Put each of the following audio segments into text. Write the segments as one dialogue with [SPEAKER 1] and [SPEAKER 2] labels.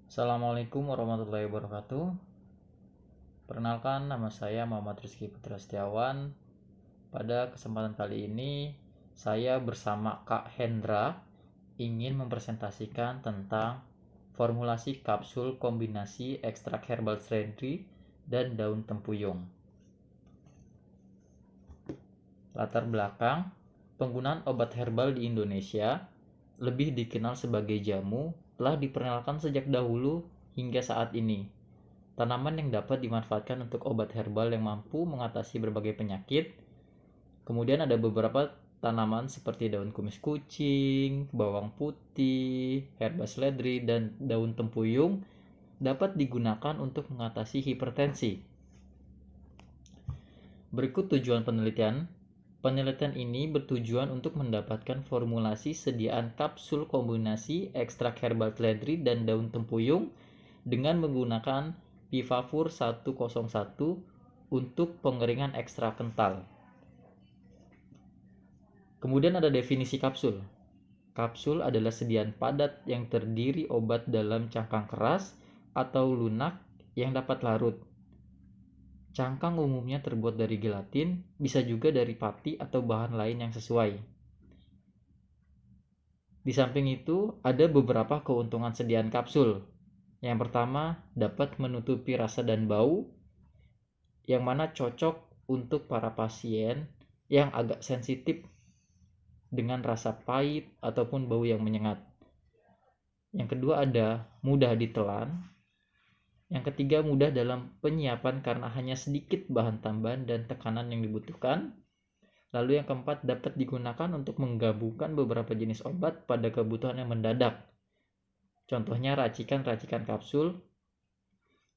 [SPEAKER 1] Assalamualaikum warahmatullahi wabarakatuh. Perkenalkan, nama saya Muhammad Rizky Putra Setiawan. Pada kesempatan kali ini, saya bersama Kak Hendra ingin mempresentasikan tentang formulasi kapsul kombinasi ekstrak herbal seledri dan daun tempuyung. Latar belakang, penggunaan obat herbal di Indonesia, lebih dikenal sebagai jamu, telah diperkenalkan sejak dahulu hingga saat ini. Tanaman yang dapat dimanfaatkan untuk obat herbal yang mampu mengatasi berbagai penyakit. Kemudian ada beberapa tanaman seperti daun kumis kucing, bawang putih, herba seledri, dan daun tempuyung dapat digunakan untuk mengatasi hipertensi. Berikut tujuan penelitian. Penelitian ini bertujuan untuk mendapatkan formulasi sediaan kapsul kombinasi ekstrak herbal seledri dan daun tempuyung dengan menggunakan Vivavur 101 untuk pengeringan ekstra kental. Kemudian ada definisi kapsul. Kapsul adalah sediaan padat yang terdiri obat dalam cangkang keras atau lunak yang dapat larut. Cangkang umumnya terbuat dari gelatin, bisa juga dari pati atau bahan lain yang sesuai. Di samping itu, ada beberapa keuntungan sediaan kapsul. Yang pertama, dapat menutupi rasa dan bau, yang mana cocok untuk para pasien yang agak sensitif dengan rasa pahit ataupun bau yang menyengat. Yang kedua ada mudah ditelan. Yang ketiga mudah dalam penyiapan karena hanya sedikit bahan tambahan dan tekanan yang dibutuhkan. Lalu yang keempat dapat digunakan untuk menggabungkan beberapa jenis obat pada kebutuhan yang mendadak. Contohnya racikan-racikan kapsul.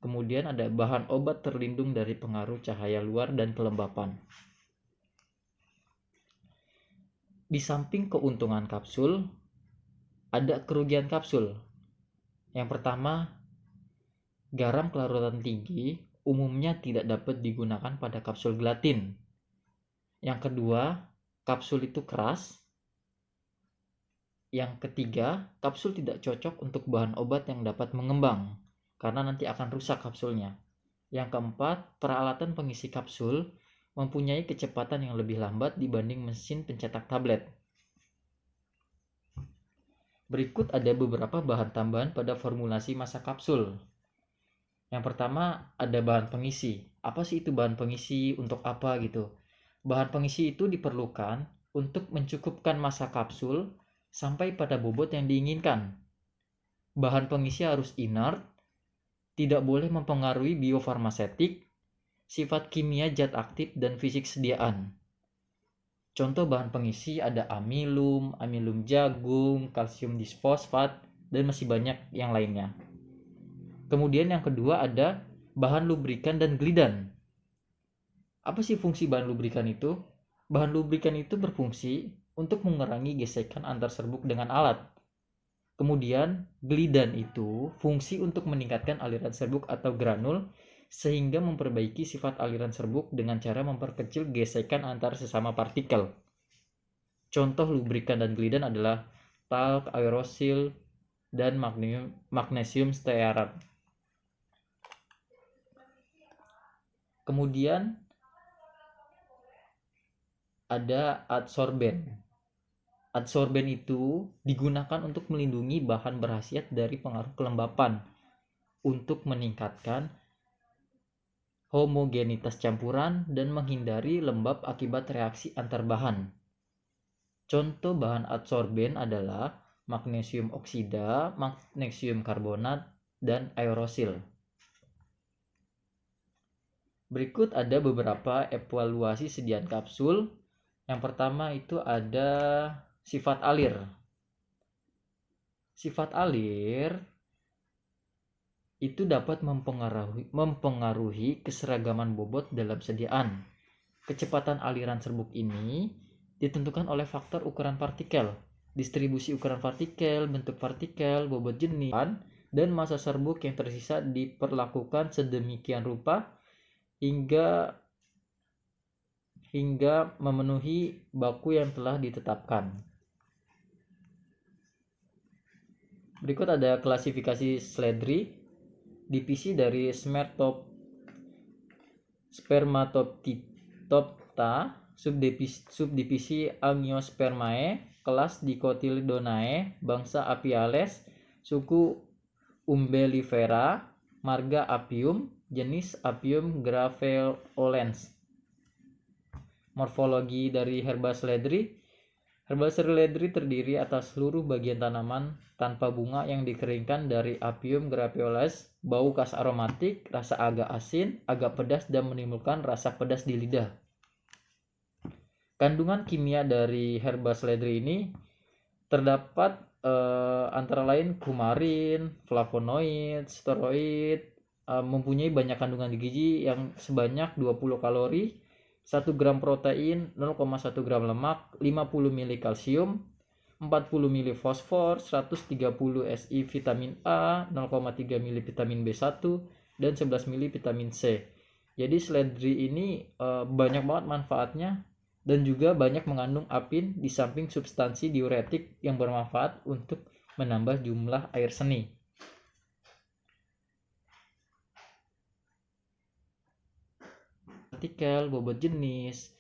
[SPEAKER 1] Kemudian ada bahan obat terlindung dari pengaruh cahaya luar dan kelembapan. Di samping keuntungan kapsul, ada kerugian kapsul. Yang pertama, garam kelarutan tinggi umumnya tidak dapat digunakan pada kapsul gelatin. Yang kedua, kapsul itu keras. Yang ketiga, kapsul tidak cocok untuk bahan obat yang dapat mengembang, karena nanti akan rusak kapsulnya. Yang keempat, peralatan pengisi kapsul mempunyai kecepatan yang lebih lambat dibanding mesin pencetak tablet. Berikut ada beberapa bahan tambahan pada formulasi masa kapsul. Yang pertama ada bahan pengisi. Apa sih itu bahan pengisi? Untuk apa gitu? Bahan pengisi itu diperlukan untuk mencukupkan masa kapsul sampai pada bobot yang diinginkan. Bahan pengisi harus inert, tidak boleh mempengaruhi biofarmasetik, sifat kimia zat aktif, dan fisik sediaan. Contoh bahan pengisi ada amilum, amilum jagung, kalsium disfosfat, dan masih banyak yang lainnya. Kemudian yang kedua ada bahan lubrikan dan glidan. Apa sih fungsi bahan lubrikan itu? Bahan lubrikan itu berfungsi untuk mengurangi gesekan antar serbuk dengan alat. Kemudian glidan itu fungsi untuk meningkatkan aliran serbuk atau granul sehingga memperbaiki sifat aliran serbuk dengan cara memperkecil gesekan antar sesama partikel. Contoh lubrikan dan glidan adalah talc, aerosil, dan magnesium stearat. Kemudian ada adsorben. Adsorben itu digunakan untuk melindungi bahan berkhasiat dari pengaruh kelembapan untuk meningkatkan homogenitas campuran dan menghindari lembab akibat reaksi antar bahan. Contoh bahan adsorben adalah magnesium oksida, magnesium karbonat, dan aerosil. Berikut ada beberapa evaluasi sediaan kapsul. Yang pertama itu ada sifat alir. Sifat alir itu dapat mempengaruhi keseragaman bobot dalam sediaan. Kecepatan aliran serbuk ini ditentukan oleh faktor ukuran partikel, distribusi ukuran partikel, bentuk partikel, bobot jenis, dan massa serbuk yang tersisa diperlakukan sedemikian rupa hingga memenuhi baku yang telah ditetapkan. Berikut ada klasifikasi Sledri, divisi dari Spermatophyta, subdivisi Angiospermae, kelas Dicotyledonae, bangsa Apiales, suku Umbellifera, marga Apium, jenis Apium graveolens. Morfologi dari herba Sledri. Herba Sledri terdiri atas seluruh bagian tanaman tanpa bunga yang dikeringkan dari Apium graveolens, bau khas aromatik, rasa agak asin, agak pedas dan menimbulkan rasa pedas di lidah. Kandungan kimia dari herba Sledri ini terdapat antara lain kumarin, flavonoid, steroid, mempunyai banyak kandungan gizi yang sebanyak 20 kalori, 1 gram protein, 0,1 gram lemak, 50 mili kalsium, 40 mili fosfor, 130 Si vitamin A, 0,3 mili vitamin B1, dan 11 mili vitamin C. Jadi Sledri ini banyak banget manfaatnya dan juga banyak mengandung apin di samping substansi diuretik yang bermanfaat untuk menambah jumlah air seni. Artikel, bobot jenis.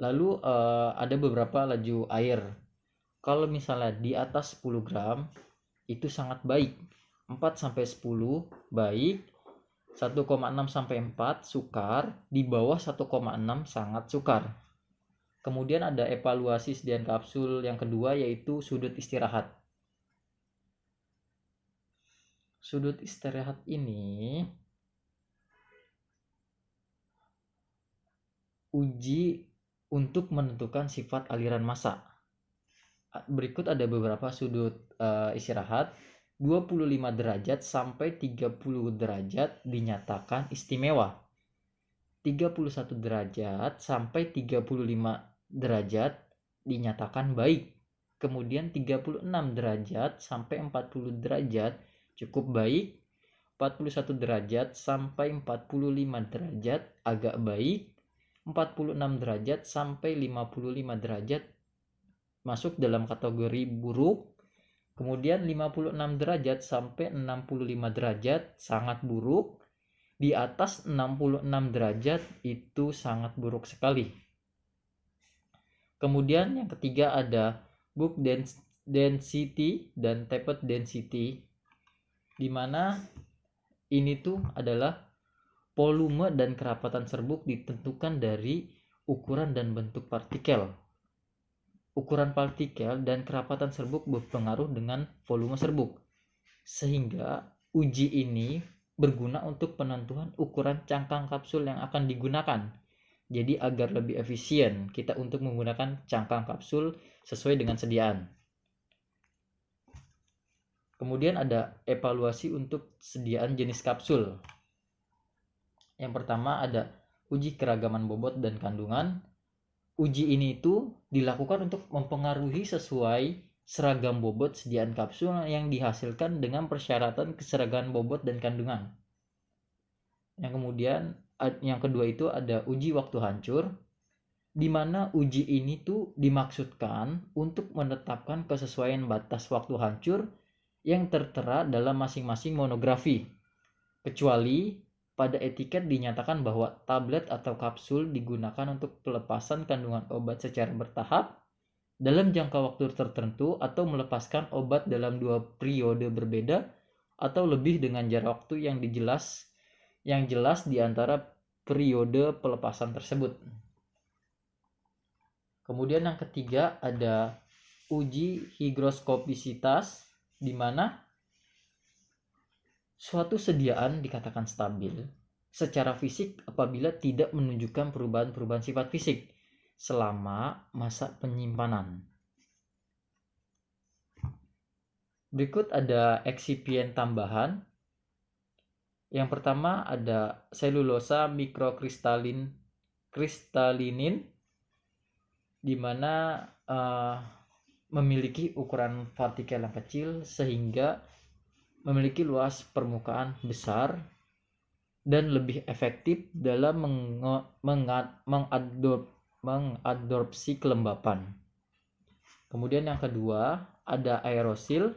[SPEAKER 1] Lalu ada beberapa laju air. Kalau misalnya di atas 10 gram itu sangat baik. 4-10 baik. 1,6 sampai 4 sukar, di bawah 1,6 sangat sukar. Kemudian ada evaluasi sediaan kapsul yang kedua, yaitu sudut istirahat. Sudut istirahat ini uji untuk menentukan sifat aliran massa. Berikut ada beberapa sudut istirahat. 25 derajat sampai 30 derajat dinyatakan istimewa. 31 derajat sampai 35 derajat dinyatakan baik. Kemudian 36 derajat sampai 40 derajat cukup baik. 41 derajat sampai 45 derajat agak baik. 46 derajat sampai 55 derajat masuk dalam kategori buruk. Kemudian 56 derajat sampai 65 derajat sangat buruk. Di atas 66 derajat itu sangat buruk sekali. Kemudian yang ketiga ada book density dan tapered density, di mana ini tuh adalah volume dan kerapatan serbuk ditentukan dari ukuran dan bentuk partikel. Ukuran partikel dan kerapatan serbuk berpengaruh dengan volume serbuk, sehingga uji ini berguna untuk penentuan ukuran cangkang kapsul yang akan digunakan. Jadi agar lebih efisien kita untuk menggunakan cangkang kapsul sesuai dengan sediaan. Kemudian ada evaluasi untuk sediaan jenis kapsul. Yang pertama ada uji keragaman bobot dan kandungan. Uji ini itu dilakukan untuk mempengaruhi sesuai seragam bobot sediaan kapsul yang dihasilkan dengan persyaratan keseragaman bobot dan kandungan. Yang kedua itu ada uji waktu hancur, di mana uji ini tuh dimaksudkan untuk menetapkan kesesuaian batas waktu hancur yang tertera dalam masing-masing monografi, kecuali pada etiket dinyatakan bahwa tablet atau kapsul digunakan untuk pelepasan kandungan obat secara bertahap dalam jangka waktu tertentu atau melepaskan obat dalam 2 periode berbeda atau lebih dengan jarak waktu yang jelas di antara periode pelepasan tersebut. Kemudian yang ketiga ada uji higroskopisitas, di mana suatu sediaan dikatakan stabil secara fisik apabila tidak menunjukkan perubahan-perubahan sifat fisik selama masa penyimpanan. Berikut ada eksipien tambahan. Yang pertama ada selulosa mikrokristalinin, di mana memiliki ukuran partikel yang kecil sehingga memiliki luas permukaan besar dan lebih efektif dalam mengadopsi kelembapan. Kemudian yang kedua ada aerosil.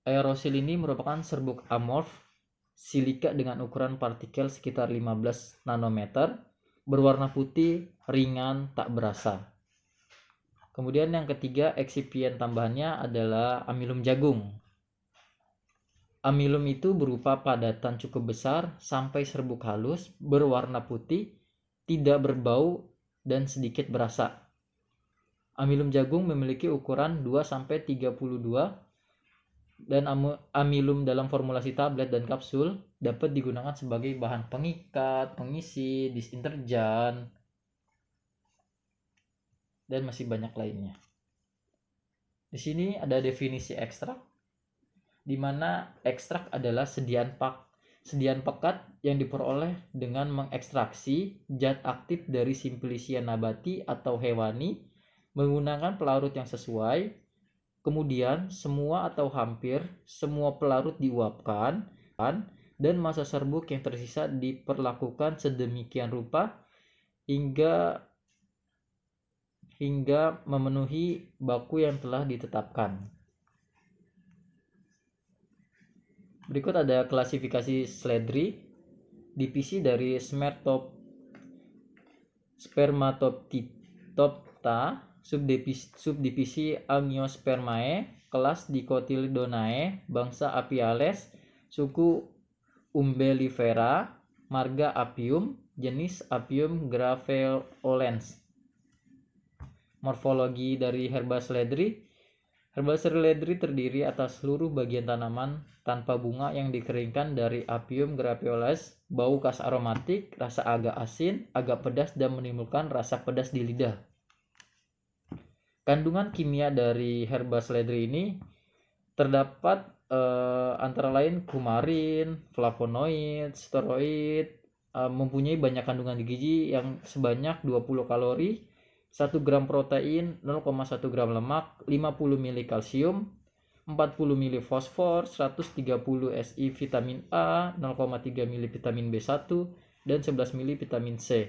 [SPEAKER 1] Aerosil ini merupakan serbuk amorf silika dengan ukuran partikel sekitar 15 nanometer, berwarna putih, ringan, tak berasa. Kemudian yang ketiga, eksipien tambahannya adalah amilum jagung. Amilum itu berupa padatan cukup besar sampai serbuk halus, berwarna putih, tidak berbau, dan sedikit berasa. Amilum jagung memiliki ukuran 2-32 dan amilum dalam formulasi tablet dan kapsul dapat digunakan sebagai bahan pengikat, pengisi, disinterjan, dan masih banyak lainnya. Di sini ada definisi ekstrak, di mana ekstrak adalah sediaan pekat yang diperoleh dengan mengekstraksi zat aktif dari simplisia nabati atau hewani menggunakan pelarut yang sesuai. Kemudian semua atau hampir semua pelarut diuapkan dan massa serbuk yang tersisa diperlakukan sedemikian rupa hingga memenuhi baku yang telah ditetapkan. Berikut ada klasifikasi Sledri, divisi dari Spermatophyta, subdivisi Angiospermae, kelas Dicotyledonae, bangsa Apiales, suku Umbellifera, marga Apium, jenis Apium graveolens. Morfologi dari Herba Sledri. Herba Sledri terdiri atas seluruh bagian tanaman tanpa bunga yang dikeringkan dari Apium graveolens, bau khas aromatik, rasa agak asin, agak pedas dan menimbulkan rasa pedas di lidah. Kandungan kimia dari Herba Sledri ini terdapat antara lain kumarin, flavonoid, steroid, mempunyai banyak kandungan gizi yang sebanyak 20 kalori, 1 gram protein, 0,1 gram lemak, 50 mili kalsium, 40 mili fosfor, 130 Si vitamin A, 0,3 mili vitamin B1, dan 11 mili vitamin C.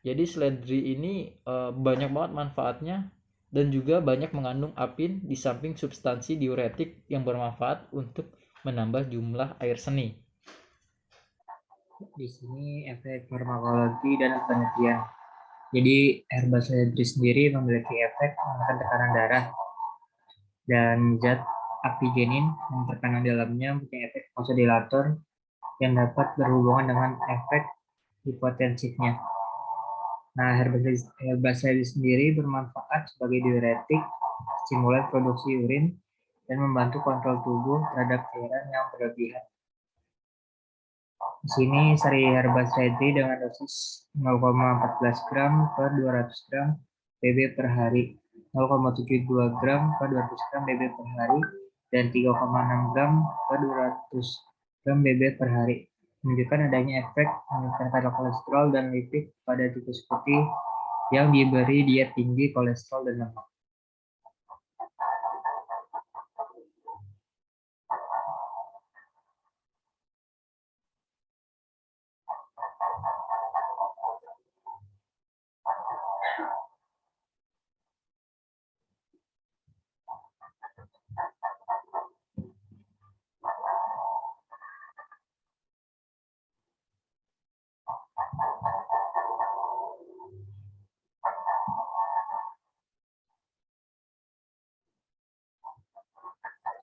[SPEAKER 1] Jadi Sledri ini banyak banget manfaatnya dan juga banyak mengandung apin di samping substansi diuretik yang bermanfaat untuk menambah jumlah air seni.
[SPEAKER 2] Di sini efek farmakologi dan penelitian. Jadi Herba Sledri sendiri memiliki efek menekan tekanan darah dan zat apigenin yang terkandung dalamnya mempunyai efek vasodilator yang dapat berhubungan dengan efek hipotensifnya. Nah, herba sendiri bermanfaat sebagai diuretik, stimulan produksi urin, dan membantu kontrol tubuh terhadap cairan yang berlebihan. Di sini sari herba sledri dengan dosis 0,14 gram per 200 gram BB per hari, 0,72 gram per 200 gram BB per hari, dan 3,6 gram per 200 gram BB per hari. Menunjukkan adanya efek menurunkan kadar kolesterol dan lipid pada tikus putih yang diberi diet tinggi kolesterol dan lemak.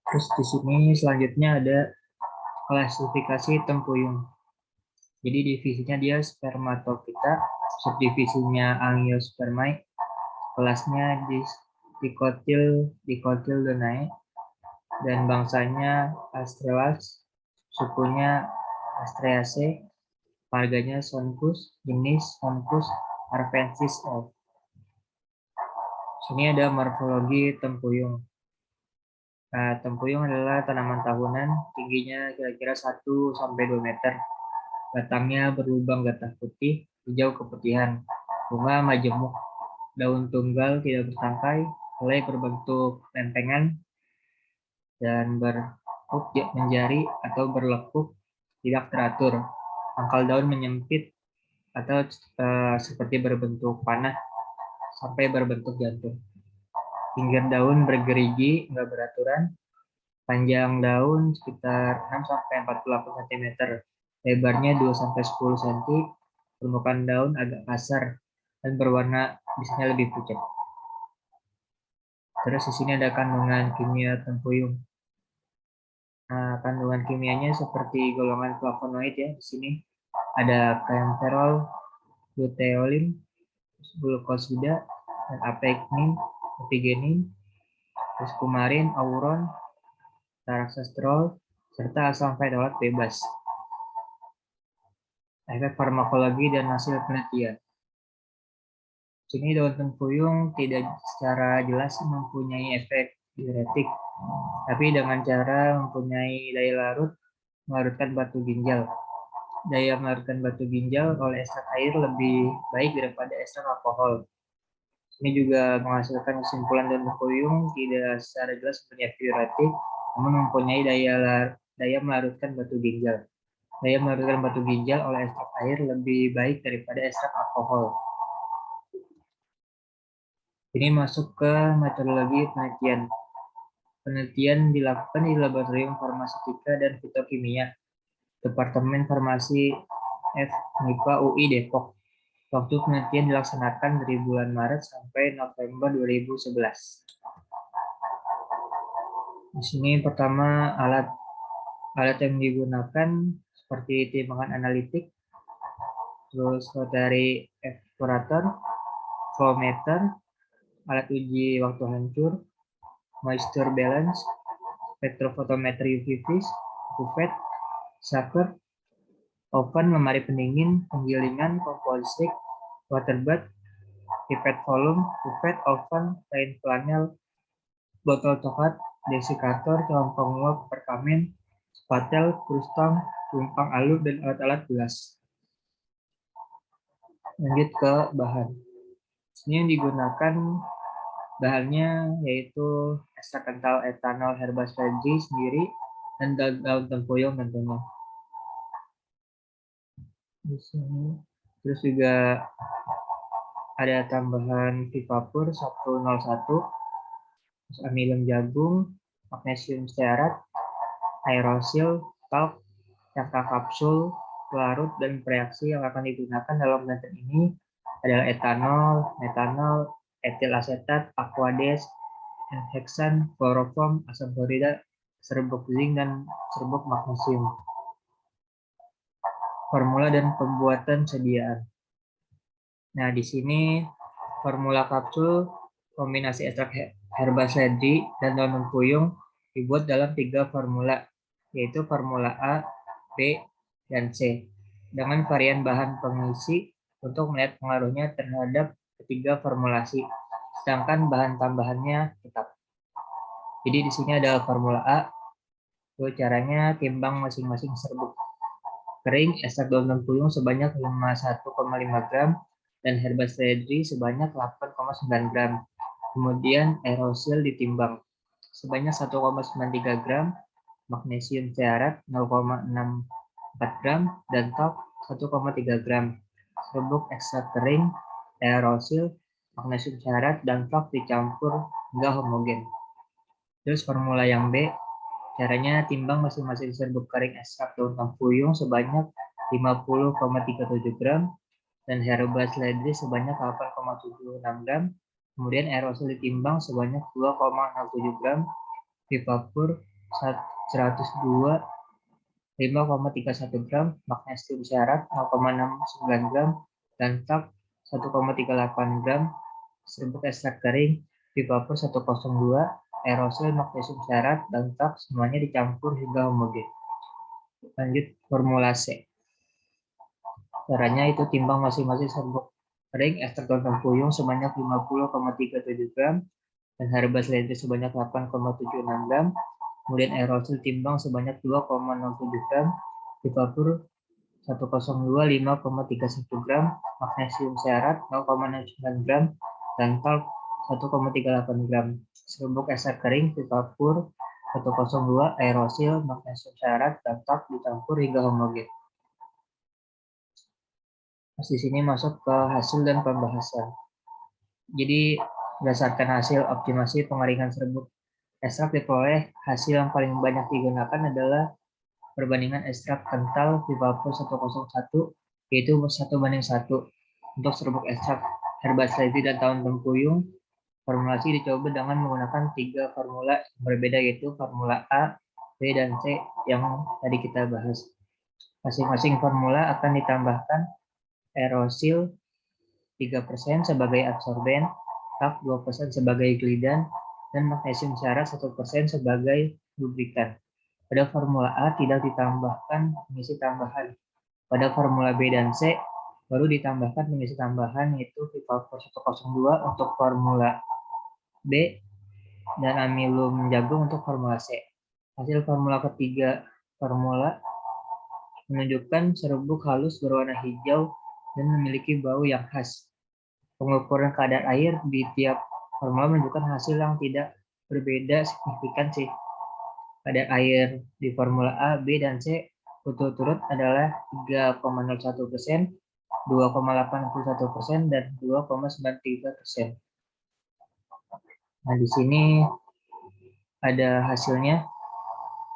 [SPEAKER 2] Terus di sini selanjutnya ada klasifikasi tempuyung. Jadi divisinya dia Spermatophyta, subdivisinya Angiospermae, kelasnya Dicotyledonae, dan bangsanya Astrelus, sukunya Astreaceae, marganya Sonchus, jenis Sonchus arvensis F. Sini ada morfologi tempuyung. Nah, tempuyung adalah tanaman tahunan, tingginya kira-kira 1-2 meter. Batangnya berlubang getah putih, hijau keputihan. Bunga majemuk, daun tunggal tidak bertangkai, helai berbentuk lempengan, dan berhook menjari atau berlekuk tidak teratur. Pangkal daun menyempit atau seperti berbentuk panah, sampai berbentuk jantung. Pinggir daun bergerigi, nggak beraturan. Panjang daun sekitar 6-48 cm. Lebarnya 2-10 cm. Permukaan daun agak kasar dan berwarna biasanya lebih pucat. Terus di sini ada kandungan kimia tempuyung. Nah, kandungan kimianya seperti golongan flavonoid ya. Di sini ada kaempferol, luteolin, glukosida, dan apeknin, apigenin, terus kumarin, auron, taraxastrol, serta asam fenolat bebas. Efek farmakologi dan hasil penelitian. Sini daun tempuyung tidak secara jelas mempunyai efek diuretik, tapi dengan cara mempunyai daya larut melarutkan batu ginjal. Daya melarutkan batu ginjal oleh ekstrak air lebih baik daripada ekstrak alkohol. Ini juga menghasilkan kesimpulan daun tempuyung tidak secara jelas mempunyai diuretik, namun mempunyai daya melarutkan batu ginjal. Daya melarutkan batu ginjal oleh ekstrak air lebih baik daripada ekstrak alkohol. Ini masuk ke metodologi penelitian. Penelitian dilakukan di Laboratorium Farmaseutika dan Fitokimia, Departemen Farmasi FMIPA UI Depok. Waktu penelitian dilaksanakan dari bulan Maret sampai November 2011. Di sini pertama alat yang digunakan seperti timbangan analitik, terus rotary evaporator, flowmeter, alat uji waktu hancur, moisture balance, spektrofotometer UV vis, UV, shaker, oven, lemari pendingin, penggilingan, kompostik, waterbath, pipet volume, UV, oven, kain flanel, botol coklat, desikator, calon penguap, perkamen, spatel, krustang, tumpang alur, dan alat-alat gelas. Lanjut ke bahan. Ini yang digunakan bahannya yaitu ekstrak kental etanol herbas veggie sendiri dan daun tempuyung tentunya. Di sini terus juga ada tambahan Vivapur 101, terus amilum jagung, magnesium stearat, aerosil, talk, cangkang kapsul, pelarut, dan reaksi yang akan digunakan dalam blender ini adalah etanol, metanol, etil asetat, aquades, heksan, kloroform, asam klorida, serbuk zinc, dan serbuk magnesium. Formula dan pembuatan sediaan. Nah, di sini formula kapsul kombinasi ekstrak herbal sedri dan daun tempuyung dibuat dalam 3 formula, yaitu formula A, B, dan C, dengan varian bahan pengisi untuk melihat pengaruhnya terhadap ketiga formulasi, sedangkan bahan tambahannya tetap. Jadi di sini ada formula A, itu caranya timbang masing-masing serbuk kering ekstrak daun tempuyung sebanyak 51,5 gram dan herbal sedri sebanyak 8,9 gram. Kemudian aerosil ditimbang sebanyak 1,93 gram, magnesium stearat 0,64 gram, dan talc 1,3 gram. Serbuk ekstrak kering, aerosil, magnesium stearat, dan talc dicampur hingga homogen. Terus formula yang B, caranya timbang masing-masing serbuk kering ekstrak daun tempuyung sebanyak 50,37 gram dan herbal seledri sebanyak 8,76 gram. Kemudian aerosol ditimbang sebanyak 2,67 gram, Vivapur 102 5,31 gram, magnesium stearat 0,69 gram, dan talc 1,38 gram, serbuk ekstrak kering, Vivapur 102, aerosol, magnesium stearat, dan talc semuanya dicampur hingga homogen. Lanjut formula C. Caranya itu timbang masing-masing serbuk kering ekstrak daun tempuyung sebanyak 50,37 gram dan herbal seledri sebanyak 8,76 gram. Kemudian aerosol timbang sebanyak 2,07 gram, Vivapur 102 5,31 gram, magnesium stearat 0,69 gram, dan talc 1,38 gram. Serbuk ekstrak kering, Vivapur 102, aerosil, magnesium stearat, dan talc dicampur hingga homogen. Di sini masuk ke hasil dan pembahasan. Jadi berdasarkan hasil optimasi pengeringan serbuk ekstrak diperoleh hasil yang paling banyak digunakan adalah perbandingan ekstrak kental Vivapur 101 yaitu 1:1. Untuk serbuk ekstrak herba seledi dan tahun tempuyung, formulasi dicoba dengan menggunakan 3 formula yang berbeda yaitu formula A, B, dan C yang tadi kita bahas. Masing-masing formula akan ditambahkan aerosil 3% sebagai absorben, tak 2% sebagai glidan, dan magnesium syarat 1% sebagai lubrikan. Pada formula A tidak ditambahkan pengisi tambahan. Pada formula B dan C baru ditambahkan pengisi tambahan yaitu Vivapur 102 untuk formula B dan amilum jagung untuk formula C. Hasil formula ketiga formula menunjukkan serbuk halus berwarna hijau dan memiliki bau yang khas. Pengukuran kadar air di tiap formula menunjukkan hasil yang tidak berbeda signifikan sih. Kadar air di formula A, B, dan C berturut-turut adalah 3,01%, 2,81%, dan 2,93%. Nah, di sini ada hasilnya.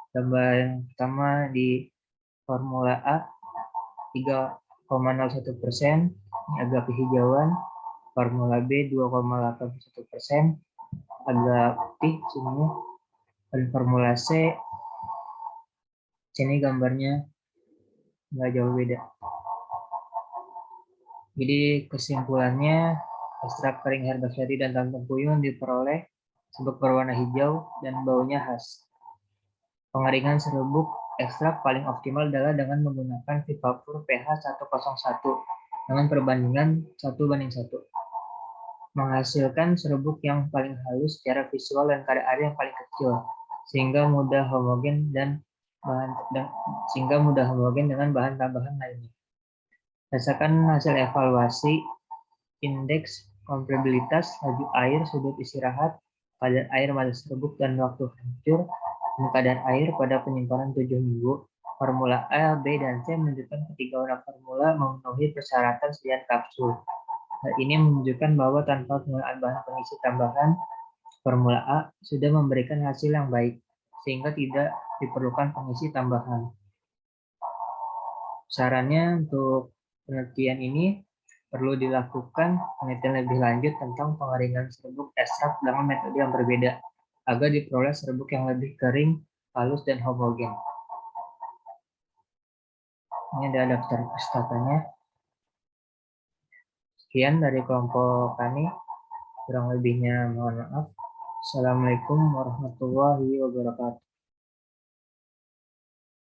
[SPEAKER 2] Gambar yang pertama di formula A 3,01%, agak kehijauan. Formula B 2,81%, agak putih sini. Dan formula C, sini gambarnya nggak jauh beda. Jadi kesimpulannya, ekstrak kering herba seledi dan tahun tempuyung diperoleh serbuk berwarna hijau dan baunya khas. Pengeringan serbuk ekstrak paling optimal adalah dengan menggunakan Vivapur pH 101 dengan perbandingan 1:1. Menghasilkan serbuk yang paling halus secara visual dan kadar air yang paling kecil, sehingga mudah homogen dengan bahan tambahan lainnya. Berdasarkan hasil evaluasi, indeks kompresibilitas, laju air, sudut istirahat, kadar air pada serbuk dan waktu hancur, dan kadar air pada penyimpanan 7 minggu, formula A, B, dan C menunjukkan ketiga warna formula memenuhi persyaratan sediaan kapsul. Hal ini menunjukkan bahwa tanpa penggunaan bahan pengisi tambahan, formula A sudah memberikan hasil yang baik, sehingga tidak diperlukan pengisi tambahan. Sarannya untuk penelitian ini perlu dilakukan penelitian lebih lanjut tentang pengeringan serbuk ekstrak dengan metode yang berbeda, agar diperoleh serbuk yang lebih kering, halus, dan homogen. Ini ada daftar pustakanya. Sekian dari kelompok kami, kurang lebihnya mohon maaf. Assalamualaikum warahmatullahi wabarakatuh.